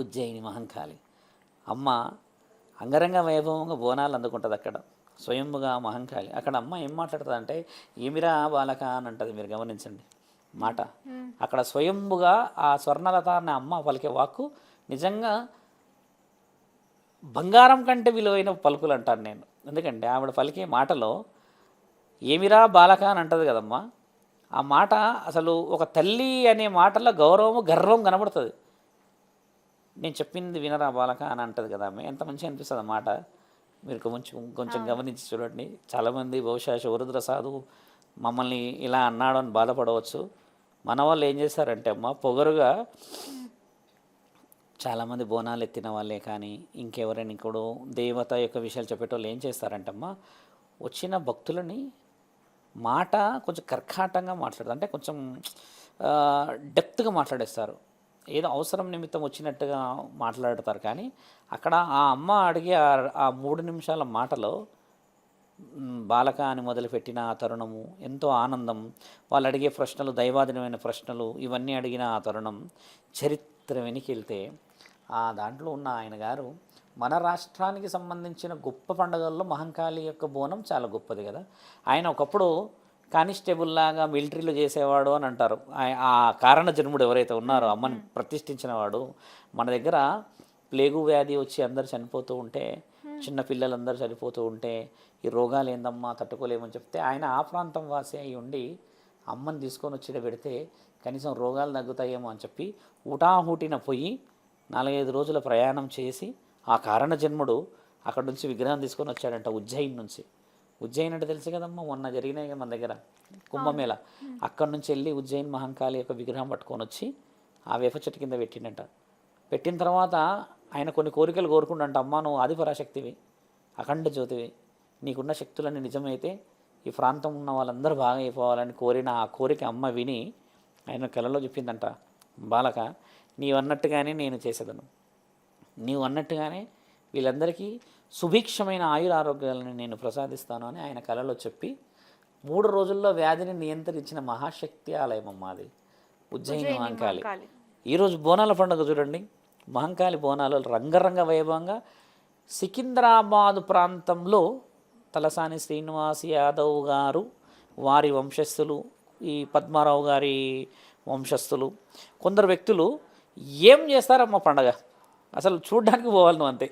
ఉజ్జయిని మహంకాళి అమ్మ అంగరంగ వైభవంగా బోనాలు అందుకుంటుంది అక్కడ స్వయంభుగా మహంకాళి. అక్కడ అమ్మ ఏం మాట్లాడుతుంది అంటే ఏమిరా బాలక అని అంటుంది. మీరు గమనించండి మాట. అక్కడ స్వయంభుగా ఆ స్వర్ణలత అనే అమ్మ పలికే వాక్కు నిజంగా బంగారం కంటే విలువైన పలుకులు అంటాను నేను. ఎందుకంటే ఆవిడ పలికే మాటలో ఏమిరా బాలక అని అంటది కదమ్మా. ఆ మాట అసలు ఒక తల్లి అనే మాటలో గౌరవము గర్వం కనబడుతుంది. నేను చెప్పింది వినరా బాలక అని అంటది కదా ఆమె. ఎంత మంచిగా అనిపిస్తుంది ఆ మాట. మీరు కొంచెం కొంచెం గమనించి చూడండి. చాలామంది బహుశా శివరుద్ర సాధువు మమ్మల్ని ఇలా అన్నాడు అని బాధపడవచ్చు. మన వాళ్ళు ఏం చేస్తారంటే అమ్మ పొగరుగా చాలామంది బోనాలు ఎత్తిన వాళ్ళే కానీ ఇంకెవరైనా ఇంకోడు దేవత యొక్క విషయాలు చెప్పేటోళ్ళు ఏం చేస్తారంటమ్మా వచ్చిన భక్తులని మాట కొంచెం కర్కాటంగా మాట్లాడతారు. అంటే కొంచెం డెప్త్గా మాట్లాడేస్తారు. ఏదో అవసరం నిమిత్తం వచ్చినట్టుగా మాట్లాడతారు. కానీ అక్కడ ఆ అమ్మ అడిగే ఆ 3 నిమిషాల మాటలో బాలక అని మొదలుపెట్టిన ఆ తరుణము ఎంతో ఆనందం. వాళ్ళు అడిగే ప్రశ్నలు దైవాధీనమైన ప్రశ్నలు ఇవన్నీ అడిగిన ఆ తరుణం చరిత్ర వెనకెళ్తే ఆ దాంట్లో ఉన్న ఆయన గారు మన రాష్ట్రానికి సంబంధించిన గొప్ప పండుగల్లో మహంకాళి యొక్క బోనం చాలా గొప్పది కదా. ఆయన ఒకప్పుడు కానిస్టేబుల్ లాగా మిలిటరీలో చేసేవాడు అని అంటారు. ఆ కారణ జన్ముడు ఎవరైతే ఉన్నారో అమ్మని ప్రతిష్ఠించిన వాడు మన దగ్గర ప్లేగు వ్యాధి వచ్చి అందరు చనిపోతూ ఉంటే చిన్న పిల్లలందరూ చనిపోతూ ఉంటే ఈ రోగాలు ఏందమ్మా తట్టుకోలేమని చెప్తే ఆయన ఆ ప్రాంతం వాసి అయి ఉండి అమ్మని తీసుకొని వచ్చి పెడితే కనీసం రోగాలు తగ్గుతాయేమో అని చెప్పి హుటాహుటిన పోయి 4-5 రోజుల ప్రయాణం చేసి ఆ కారణ జన్ముడు అక్కడ నుంచి విగ్రహం తీసుకొని వచ్చాడంట ఉజ్జయిన్ నుంచి. ఉజ్జయిన్ అంటే తెలుసు కదమ్మా, మొన్న జరిగినాయి మన దగ్గర కుంభమేళ. అక్కడి నుంచి వెళ్ళి ఉజ్జయిన్ మహంకాళి యొక్క విగ్రహం పట్టుకొని వచ్చి ఆ వేప చెట్టు కింద పెట్టిండంట. పెట్టిన తర్వాత ఆయన కొన్ని కోరికలు కోరుకుండంట. అమ్మ నువ్వు ఆదిపరాశక్తివి, అఖండ జ్యోతివి, నీకున్న శక్తులన్నీ నిజమైతే ఈ ప్రాంతం ఉన్న వాళ్ళందరూ బాగా అయిపోవాలని కోరిన ఆ కోరిక అమ్మ విని ఆయన కలలో చెప్పిందంట, బాలక నీవు అన్నట్టుగానే నేను చేసేదను, నీవు అన్నట్టుగానే వీళ్ళందరికీ సుభిక్షమైన ఆయురారోగ్యాలను నేను ప్రసాదిస్తాను అని ఆయన కలలో చెప్పి 3 రోజుల్లో వ్యాధిని నియంత్రించిన మహాశక్తి ఆలయం అమ్మ అది ఉజ్జయిని మహంకాళి. ఈరోజు బోనాల పండుగ చూడండి. మహంకాళి బోనాలు రంగరంగ వైభవంగా సికింద్రాబాదు ప్రాంతంలో తలసాని శ్రీనివాస్ యాదవ్ గారు వారి వంశస్థులు, ఈ పద్మారావు గారి వంశస్థులు కొందరు వ్యక్తులు ఏం చేస్తారమ్మ పండగ అసలు చూడ్డానికి పోవాలి నువ్వు అంతే.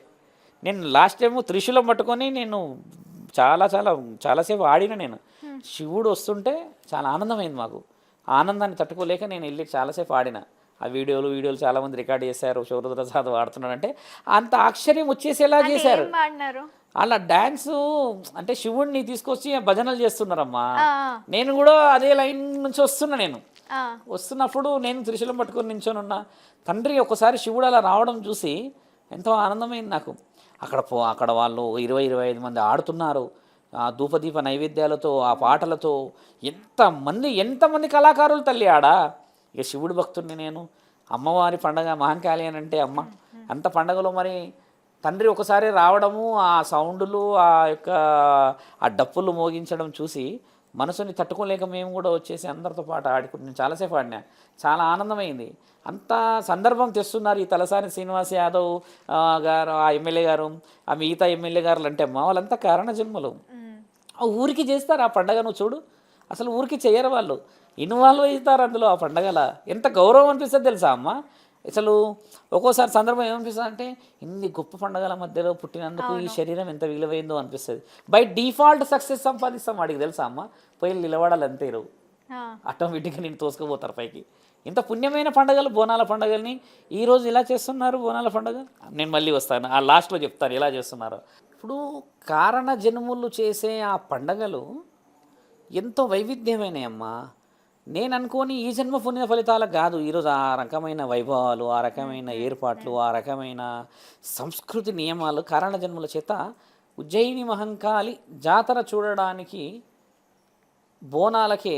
నేను లాస్ట్ టైము త్రిశూలం పట్టుకొని నేను చాలాసేపు ఆడిన. నేను శివుడు వస్తుంటే చాలా ఆనందమైంది మాకు. ఆనందాన్ని తట్టుకోలేక నేను వెళ్ళి చాలాసేపు ఆడిన. ఆ వీడియోలు చాలామంది రికార్డ్ చేశారు. శివరుద్ర సాధు ఆడుతున్నాడంటే అంత ఆశ్చర్యం వచ్చేసేలా చేశారు. అలా డ్యాన్సు అంటే శివుడిని తీసుకొచ్చి భజనలు చేస్తున్నారమ్మా. నేను కూడా అదే లైన్ నుంచి వస్తున్నా. నేను వస్తున్నప్పుడు నేను త్రిశూలం పట్టుకొని నించోనున్నా. తండ్రి ఒకసారి శివుడు అలా రావడం చూసి ఎంతో ఆనందమైంది నాకు. అక్కడ వాళ్ళు 20-25 మంది ఆడుతున్నారు. ఆ ధూపదీప నైవేద్యాలతో ఆ పాటలతో ఎంతమంది కళాకారులు తల్లి ఆడా. ఇక శివుడి భక్తుడిని నేను. అమ్మవారి పండగ మహంకాళి అని అంటే అమ్మ అంత పండగలో మరి తండ్రి ఒకసారి రావడము, ఆ సౌండ్లు, ఆ డప్పులు మోగించడం చూసి మనసుని తట్టుకోలేక మేము కూడా వచ్చేసి అందరితో పాటు ఆడుకుంటు నేను చాలాసేపు ఆడినా. చాలా ఆనందమైంది. అంత సందర్భం తెస్తున్నారు ఈ తలసాని శ్రీనివాస్ యాదవ్ గారు, ఆ ఎమ్మెల్యే గారు, ఆ మిగతా ఎమ్మెల్యే గారులు అంటే అమ్మ వాళ్ళంతా కారణ జన్మలు. ఆ ఊరికి చేస్తారు ఆ పండగ. నువ్వు చూడు అసలు ఊరికి చేయరు వాళ్ళు, ఇన్వాల్వ్ అవుతారు అందులో. ఆ పండగల ఎంత గౌరవం అనిపిస్తుంది తెలుసా అమ్మ. అసలు ఒక్కోసారి సందర్భం ఏమనిపిస్తుంది అంటే ఇన్ని గొప్ప పండుగల మధ్యలో పుట్టినందుకు ఈ శరీరం ఎంత విలువైందో అనిపిస్తుంది. బై డిఫాల్ట్ సక్సెస్ సంపాదిస్తాం వాడికి తెలుసా అమ్మ. పోయి నిలబడాలి అంతే. ఆటోమేటిక్గా నేను తోసుకుపోతారు పైకి. ఇంత పుణ్యమైన పండుగలు బోనాల పండుగల్ని ఈరోజు ఇలా చేస్తున్నారు. బోనాల పండుగ నేను మళ్ళీ వస్తాను, ఆ లాస్ట్లో చెప్తాను ఎలా చేస్తున్నారో. ఇప్పుడు కారణ జన్ములు చేసే ఆ పండగలు ఎంతో వైవిధ్యమైనయమ్మా. నేను అనుకోని ఈ జన్మ పుణ్య ఫలితాలకు కాదు ఈరోజు ఆ రకమైన వైభవాలు, ఆ రకమైన ఏర్పాట్లు, ఆ రకమైన సంస్కృతి నియమాలు కారణ జన్ముల చేత ఉజ్జయిని మహంకాళి జాతర చూడడానికి బోనాలకే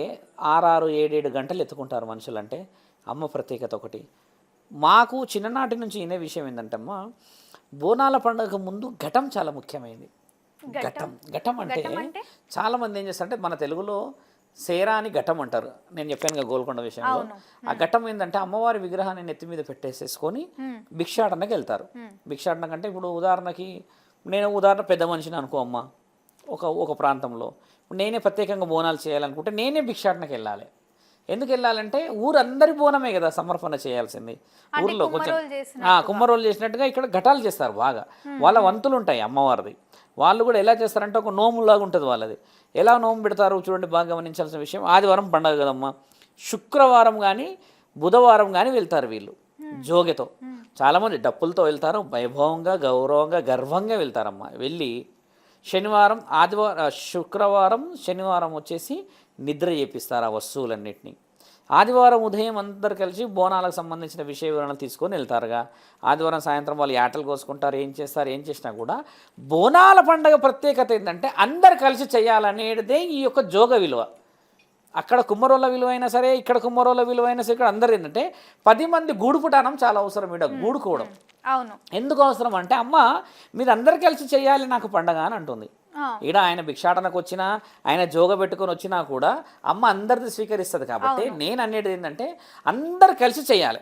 6-7 గంటలు ఎత్తుకుంటారు మనుషులు. అంటే అమ్మ ప్రత్యేకత ఒకటి. మాకు చిన్ననాటి నుంచి ఇనే విషయం ఏంటంటమ్మా, బోనాల పండుగ ముందు ఘటం చాలా ముఖ్యమైనది. ఘటం అంటే చాలామంది ఏం చేస్తారంటే మన తెలుగులో సేరా అని ఘటం అంటారు. నేను చెప్పాను కదా గోల్కొండ విషయంలో. ఆ ఘటం ఏంటంటే అమ్మవారి విగ్రహాన్ని నెత్తి మీద పెట్టేసేసుకొని భిక్షాటనకి వెళ్తారు. భిక్షాటన కంటే ఇప్పుడు ఉదాహరణకి నేను పెద్ద మనిషిని అనుకో అమ్మ, ఒక ప్రాంతంలో నేనే ప్రత్యేకంగా బోనాలు చేయాలనుకుంటే నేనే భిక్షాటనకి వెళ్ళాలి. ఎందుకు వెళ్ళాలంటే ఊరందరి బోనమే కదా సమర్పణ చేయాల్సింది. ఊర్లో కొంచెం కుమ్మరోలు చేసినట్టుగా ఇక్కడ ఘటాలు చేస్తారు బాగా. వాళ్ళ వంతులు ఉంటాయి అమ్మవారిది. వాళ్ళు కూడా ఎలా చేస్తారంటే ఒక నోములాగా ఉంటుంది వాళ్ళది. ఎలా నోము పెడతారు చూడండి, బాగా గమనించాల్సిన విషయం. ఆదివారం పండగ కదమ్మా, శుక్రవారం కానీ బుధవారం కానీ వెళ్తారు వీళ్ళు జోగెతో. చాలామంది డప్పులతో వెళ్తారు, వైభవంగా గౌరవంగా గర్వంగా వెళ్తారమ్మా. వెళ్ళి శనివారం శుక్రవారం శనివారం వచ్చేసి నిద్ర చేపిస్తారు ఆ వస్తువులన్నింటినీ. ఆదివారం ఉదయం అందరు కలిసి బోనాలకు సంబంధించిన విషయ వివరణలు తీసుకొని వెళ్తారుగా. ఆదివారం సాయంత్రం వాళ్ళు యాటలు కోసుకుంటారు, ఏం చేసినా కూడా బోనాల పండగ ప్రత్యేకత ఏంటంటే అందరు కలిసి చేయాలనేదే ఈ యొక్క జోగ విలువ. అక్కడ కుమ్మరోళ్ళ విలువ అయినా సరే, ఇక్కడ కుమ్మరోళ్ళ విలువ అయినా సరే, ఇక్కడ అందరు ఏంటంటే 10 మంది గూడుపుటానం చాలా అవసరం. ఇక్కడ గూడుకోవడం అవును. ఎందుకు అవసరం అంటే అమ్మ మీరు అందరు కలిసి చేయాలి నాకు పండగ అని అంటుంది. ఇక్కడ ఆయన భిక్షాటనకు వచ్చినా, ఆయన జోగ పెట్టుకొని వచ్చినా కూడా అమ్మ అందరిది స్వీకరిస్తుంది. కాబట్టి నేను అనేది ఏంటంటే అందరు కలిసి చేయాలి.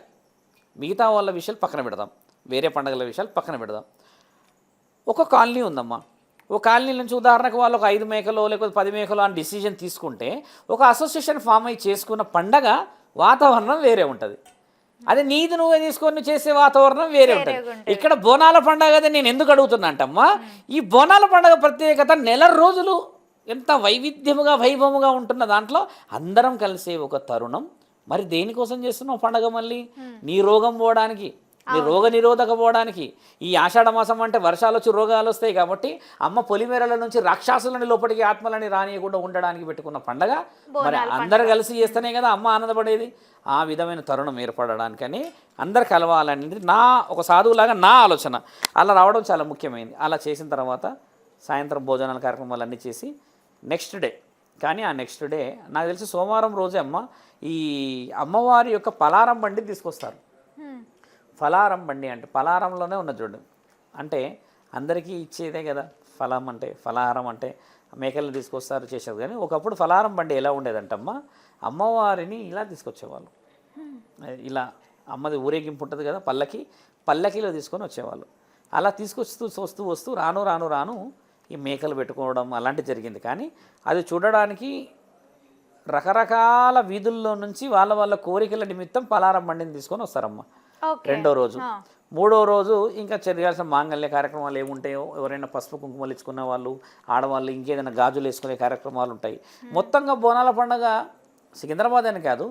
మిగతా వాళ్ళ విషయాలు పక్కన పెడదాం, వేరే పండుగల విషయాలు పక్కన పెడదాం. ఒక కాలనీ ఉందమ్మా, ఒక కాలనీ నుంచి ఉదాహరణకు వాళ్ళు ఒక 5 మేకలో లేకపోతే 10 మేకలో అని డిసిజన్ తీసుకుంటే ఒక అసోసియేషన్ ఫామ్ అయ్యి చేసుకున్న పండగ వాతావరణం వేరే ఉంటుంది. అదే నీది నువ్వే తీసుకొని చేసే వాతావరణం వేరే ఉంటుంది. ఇక్కడ బోనాల పండగ అదే నేను ఎందుకు అడుగుతున్నా అంటమ్మా, ఈ బోనాల పండగ ప్రత్యేకత నెల రోజులు ఎంత వైవిధ్యముగా వైభవముగా ఉంటున్న దాంట్లో అందరం కలిసే ఒక తరుణం. మరి దేనికోసం చేస్తున్నావు పండగ? మళ్ళీ నీ రోగం పోవడానికి, నీ రోగ నిరోధక పోవడానికి. ఈ ఆషాఢ మాసం అంటే వర్షాలు వచ్చి రోగాలు వస్తాయి కాబట్టి అమ్మ పొలిమేరల నుంచి రాక్షసులని లోపలికి ఆత్మలని రానియకుండా ఉండడానికి పెట్టుకున్న పండగ. మరి అందరు కలిసి చేస్తేనే కదా అమ్మ ఆనందపడేది. ఆ విధమైన తరుణం ఏర్పడడానికని అందరు కలవాలనేది ఒక సాధువులాగా నా ఆలోచన. అలా రావడం చాలా ముఖ్యమైనది. అలా చేసిన తర్వాత సాయంత్రం భోజనాల కార్యక్రమాలు అన్నీ చేసి నెక్స్ట్ డే, కానీ ఆ నెక్స్ట్ డే నాకు తెలిసి సోమవారం రోజే అమ్మ ఈ అమ్మవారి యొక్క పలారం బండి తీసుకొస్తారు. ఫలారం బండి అంటే పలారంలోనే ఉన్న చూడండి, అంటే అందరికీ ఇచ్చేదే కదా ఫలం అంటే. ఫలాహారం అంటే మేకలను తీసుకొస్తారు, చేసేది. కానీ ఒకప్పుడు ఫలారం బండి ఎలా ఉండేదంటమ్మా, అమ్మవారిని ఇలా తీసుకొచ్చేవాళ్ళు. ఇలా అమ్మది ఊరేగింపు ఉంటుంది కదా, పల్లకిలో తీసుకొని వచ్చేవాళ్ళు. అలా వస్తూ రాను ఈ మేకలు పెట్టుకోవడం అలాంటివి జరిగింది. కానీ అది చూడడానికి రకరకాల వీధుల్లో నుంచి వాళ్ళ కోరికల నిమిత్తం పలారం బండిని తీసుకొని వస్తారమ్మ. రెండో రోజు, మూడో రోజు ఇంకా చేయాల్సిన మాంగళ్య కార్యక్రమాలు ఏముంటాయో, ఎవరైనా పసుపు కుంకుమలు ఇచ్చుకున్న వాళ్ళు, ఆడవాళ్ళు ఇంకేదైనా గాజులు వేసుకునే కార్యక్రమాలు ఉంటాయి. మొత్తంగా బోనాల పండుగ సికింద్రాబాద్ అని కాదు,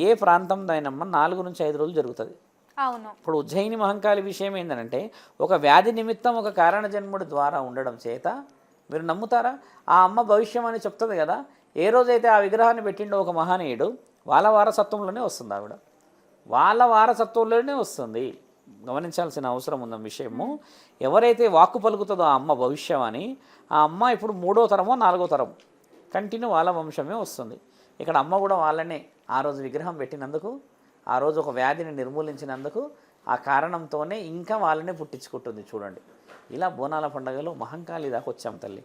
ఏ ప్రాంతం అయినమ్మా 4 నుంచి 5 రోజులు జరుగుతుంది. అవును. ఇప్పుడు ఉజ్జయిని మహంకాళి విషయం ఏంటంటే ఒక వ్యాధి నిమిత్తం ఒక కారణ జన్ముడి ద్వారా ఉండడం చేత మీరు నమ్ముతారా, ఆ అమ్మ భవిష్యం అని చెప్తుంది కదా. ఏ రోజైతే ఆ విగ్రహాన్ని పెట్టిండో ఒక మహనీయుడు, వాళ్ళ వారసత్వంలోనే వస్తుంది ఆవిడ, వాళ్ళ వారసత్వంలోనే వస్తుంది. గమనించాల్సిన అవసరం ఉన్న విషయము. ఎవరైతే వాక్కు పలుకుతుందో ఆ అమ్మ భవిష్యం అని, ఆ అమ్మ ఇప్పుడు 3వ తరమో 4వ తరం కంటిన్యూ వాళ్ళ వంశమే వస్తుంది. ఇక్కడ అమ్మ కూడా వాళ్ళనే ఆ రోజు విగ్రహం పెట్టినందుకు, ఆ రోజు ఒక వ్యాధిని నిర్మూలించినందుకు, ఆ కారణంతోనే ఇంకా వాళ్ళనే పుట్టించుకుంటుంది. చూడండి, ఇలా బోనాల పండుగలో మహంకాళి దాకా వచ్చాం తల్లి.